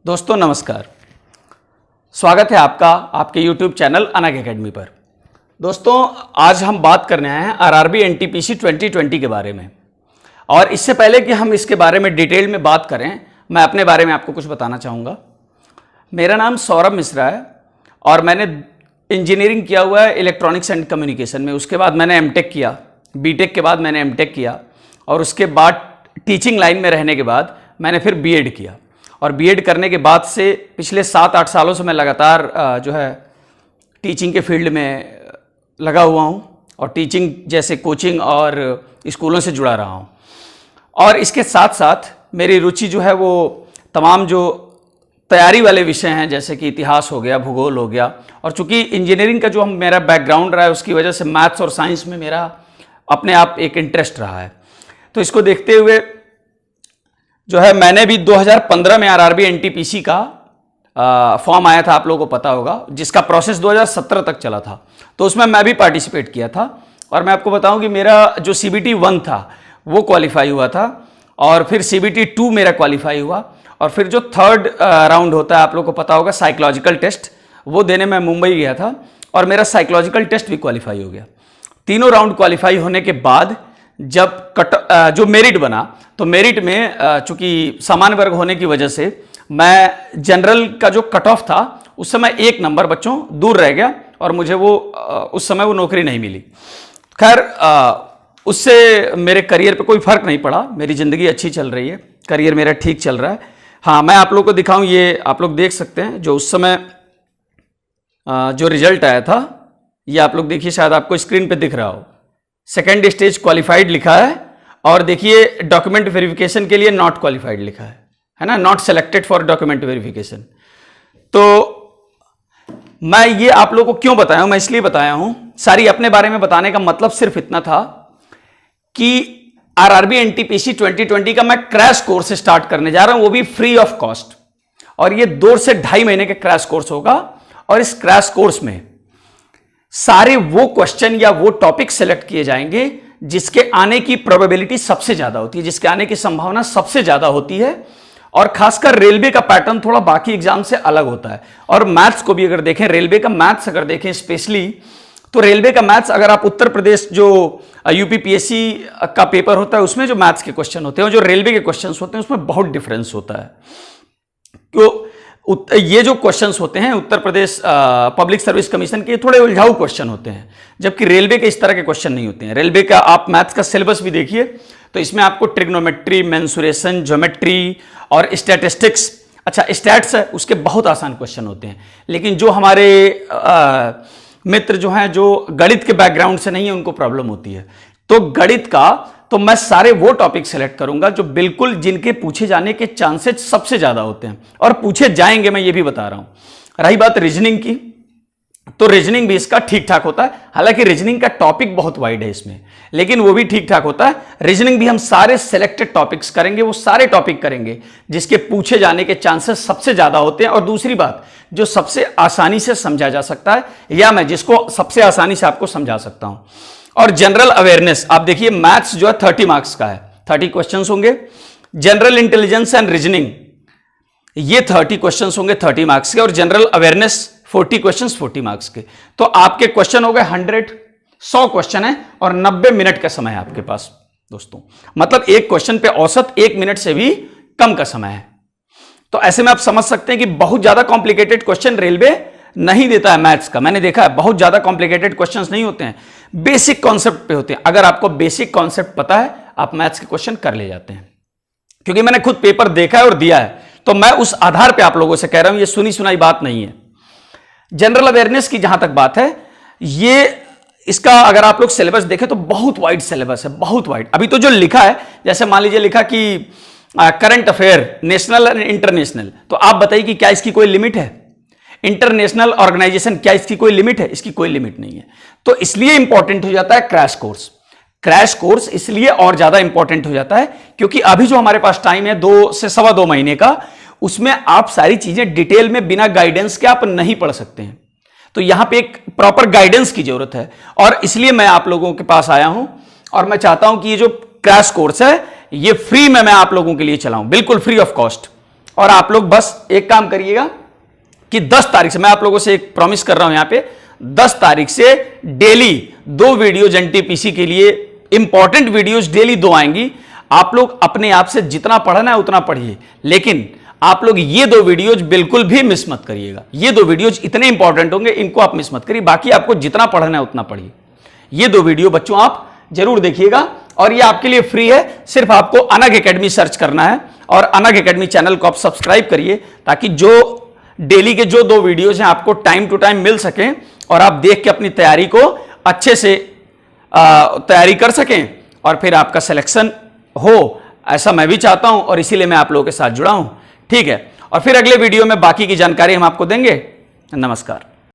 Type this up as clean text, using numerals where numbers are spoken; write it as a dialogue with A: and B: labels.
A: दोस्तों नमस्कार, स्वागत है आपका आपके YouTube चैनल अनग एकेडमी पर। दोस्तों आज हम बात करने आए हैं आरआरबी एनटीपीसी 2020 के बारे में। और इससे पहले कि हम इसके बारे में डिटेल में बात करें, मैं अपने बारे में आपको कुछ बताना चाहूँगा। मेरा नाम सौरभ मिश्रा है और मैंने इंजीनियरिंग किया हुआ है इलेक्ट्रॉनिक्स एंड कम्युनिकेशन में। उसके बाद मैंने एमटेक किया, बीटेक के बाद मैंने एमटेक किया और उसके बाद टीचिंग लाइन में रहने के बाद मैंने फिर बीएड किया। और बीएड करने के बाद से पिछले 7-8 सालों से मैं लगातार जो है टीचिंग के फील्ड में लगा हुआ हूँ और टीचिंग जैसे कोचिंग और स्कूलों से जुड़ा रहा हूँ। और इसके साथ साथ मेरी रुचि जो है वो तमाम जो तैयारी वाले विषय हैं जैसे कि इतिहास हो गया, भूगोल हो गया। और चूँकि इंजीनियरिंग का जो मेरा बैकग्राउंड रहा है उसकी वजह से मैथ्स और साइंस में मेरा अपने आप एक इंटरेस्ट रहा है। तो इसको देखते हुए जो है मैंने भी 2015 में आरआरबी एनटीपीसी का फॉर्म आया था, आप लोगों को पता होगा, जिसका प्रोसेस 2017 तक चला था। तो उसमें मैं भी पार्टिसिपेट किया था। और मैं आपको बताऊं कि मेरा जो CBT 1 था वो क्वालिफाई हुआ था और फिर CBT 2 मेरा क्वालिफाई हुआ। और फिर जो थर्ड राउंड होता है आप लोगों को पता होगा साइकोलॉजिकल टेस्ट, वो देने मैं मुंबई गया था और मेरा साइकोलॉजिकल टेस्ट भी क्वालिफाई हो गया। तीनों राउंड क्वालिफाई होने के बाद जब जो मेरिट बना तो मेरिट में चूंकि सामान्य वर्ग होने की वजह से मैं जनरल का जो कट ऑफ था उस समय 1 नंबर बच्चों दूर रह गया और मुझे वो उस समय वो नौकरी नहीं मिली। खैर उससे मेरे करियर पे कोई फर्क नहीं पड़ा, मेरी ज़िंदगी अच्छी चल रही है, करियर मेरा ठीक चल रहा है। हाँ, मैं आप लोग को दिखाऊं, ये आप लोग देख सकते हैं जो उस समय जो रिजल्ट आया था, ये आप लोग देखिए, शायद आपको स्क्रीन पे दिख रहा हो। सेकेंड स्टेज क्वालिफाइड लिखा है और देखिए डॉक्यूमेंट वेरिफिकेशन के लिए नॉट क्वालिफाइड लिखा है ना, not selected for document verification. तो मैं ये आप लोगों को क्यों बताया हूं, मैं इसलिए बताया हूं, सारी अपने बारे में बताने का मतलब सिर्फ इतना था कि आरआरबी एनटीपीसी 2020 का मैं क्रैश कोर्स स्टार्ट करने जा रहा हूं, वो भी फ्री ऑफ कॉस्ट। और ये 2 से 2.5 महीने का क्रैश कोर्स होगा। और इस क्रैश कोर्स में सारे वो क्वेश्चन या वो टॉपिक सेलेक्ट किए जाएंगे जिसके आने की प्रोबेबिलिटी सबसे ज्यादा होती है, जिसके आने की संभावना सबसे ज्यादा होती है। और खासकर रेलवे का पैटर्न थोड़ा बाकी एग्जाम से अलग होता है। और मैथ्स को भी अगर देखें, रेलवे का मैथ्स अगर देखें स्पेशली, तो रेलवे का मैथ्स अगर आप उत्तर प्रदेश जो यूपीपीएससी का पेपर होता है उसमें जो मैथ्स के क्वेश्चन होते हैं और जो रेलवे के क्वेश्चन होते हैं उसमें बहुत डिफरेंस होता है। तो ये जो क्वेश्चंस होते हैं Uttar Pradesh public service commission के, थोड़े उलझाऊ क्वेश्चन होते हैं, जबकि रेलवे के इस तरह के क्वेश्चन नहीं होते हैं। रेलवे का आप मैथ्स का सिलेबस भी देखिए तो इसमें आपको ट्रिग्नोमेट्री, मेंसुरेशन, ज्योमेट्री और स्टैटिस्टिक्स, अच्छा स्टैट्स है, उसके बहुत आसान क्वेश्चन होते हैं। लेकिन जो हमारे मित्र जो हैं जो गणित के बैकग्राउंड से नहीं है उनको प्रॉब्लम होती है। तो गणित का तो मैं सारे वो टॉपिक सेलेक्ट करूंगा जो बिल्कुल जिनके पूछे जाने के चांसेस सबसे ज्यादा होते हैं और पूछे जाएंगे, मैं ये भी बता रहा हूं। रही बात रीजनिंग की, तो रीजनिंग भी इसका ठीक ठाक होता है। हालांकि रीजनिंग का टॉपिक बहुत वाइड है इसमें, लेकिन वो भी ठीक ठाक होता है। रीजनिंग भी हम सारे सेलेक्टेड टॉपिक्स करेंगे, वो सारे टॉपिक करेंगे जिसके पूछे जाने के चांसेस सबसे ज्यादा होते हैं। और दूसरी बात, जो सबसे आसानी से समझा जा सकता है या मैं जिसको सबसे आसानी से आपको समझा सकता हूं। और जनरल अवेयरनेस, आप देखिए मैथ्स जो है 30 मार्क्स का है, 30 क्वेश्चंस होंगे। जनरल इंटेलिजेंस एंड रीजनिंग ये 30 क्वेश्चंस होंगे 30 मार्क्स के, और जनरल अवेयरनेस 40 क्वेश्चंस 40 मार्क्स के। तो आपके क्वेश्चन हो गए 100 क्वेश्चन है और 90 मिनट का समय है आपके पास दोस्तों। मतलब एक क्वेश्चन पे औसत 1 मिनट से भी कम का समय है। तो ऐसे में आप समझ सकते हैं कि बहुत ज्यादा कॉम्प्लिकेटेड क्वेश्चन रेलवे नहीं देता है मैथ्स का। मैंने देखा है बहुत ज्यादा कॉम्प्लिकेटेड क्वेश्चंस नहीं होते हैं, बेसिक कॉन्सेप्ट पे होते हैं। अगर आपको बेसिक कॉन्सेप्ट पता है आप मैथ्स के क्वेश्चन कर ले जाते हैं, क्योंकि मैंने खुद पेपर देखा है और दिया है। तो मैं उस आधार पे आप लोगों से कह रहा हूं, ये सुनी सुनाई बात नहीं है। जनरल अवेयरनेस की जहां तक बात है, ये इसका अगर आप लोग सिलेबस देखें तो बहुत वाइड सिलेबस है, बहुत वाइड। अभी तो जो लिखा है, जैसे मान लीजिए लिखा कि करंट अफेयर नेशनल और इंटरनेशनल, तो आप बताइए कि क्या इसकी कोई लिमिट है? इंटरनेशनल ऑर्गेनाइजेशन, क्या इसकी कोई लिमिट है? इसकी कोई लिमिट नहीं है। तो इसलिए इंपॉर्टेंट हो जाता है क्रैश कोर्स। क्रैश कोर्स इसलिए और ज्यादा इंपॉर्टेंट हो जाता है क्योंकि अभी जो हमारे पास टाइम है 2 से 2.25 महीने का, उसमें आप सारी चीजें डिटेल में बिना गाइडेंस के आप नहीं पढ़ सकते हैं। तो यहां पे एक प्रॉपर गाइडेंस की जरूरत है और इसलिए मैं आप लोगों के पास आया हूं और मैं चाहता हूं कि ये जो क्रैश कोर्स है ये फ्री में मैं आप लोगों के लिए चलाऊं, बिल्कुल फ्री ऑफ कॉस्ट। और आप लोग बस एक काम करिएगा कि 10 तारीख से, मैं आप लोगों से एक प्रॉमिस कर रहा हूं यहां पे, 10 तारीख से डेली 2 वीडियोज एनटीपीसी के लिए, इंपॉर्टेंट वीडियोज डेली 2 आएंगी। आप लोग अपने आप से जितना पढ़ना है उतना पढ़िए, लेकिन आप लोग ये 2 वीडियोज बिल्कुल भी मिस मत करिएगा। ये 2 वीडियोज इतने इंपॉर्टेंट होंगे, इनको आप मिस मत करिए। बाकी आपको जितना पढ़ना है उतना पढ़िए। ये 2 वीडियो बच्चों आप जरूर देखिएगा, और ये आपके लिए फ्री है। सिर्फ आपको अनग एकेडमी सर्च करना है और अनग एकेडमी चैनल को आप सब्सक्राइब करिए, ताकि जो डेली के जो 2 वीडियोज हैं आपको टाइम टू टाइम मिल सकें और आप देख के अपनी तैयारी को अच्छे से तैयारी कर सकें और फिर आपका सिलेक्शन हो, ऐसा मैं भी चाहता हूं और इसीलिए मैं आप लोगों के साथ जुड़ा हूं। ठीक है, और फिर अगले वीडियो में बाकी की जानकारी हम आपको देंगे। नमस्कार।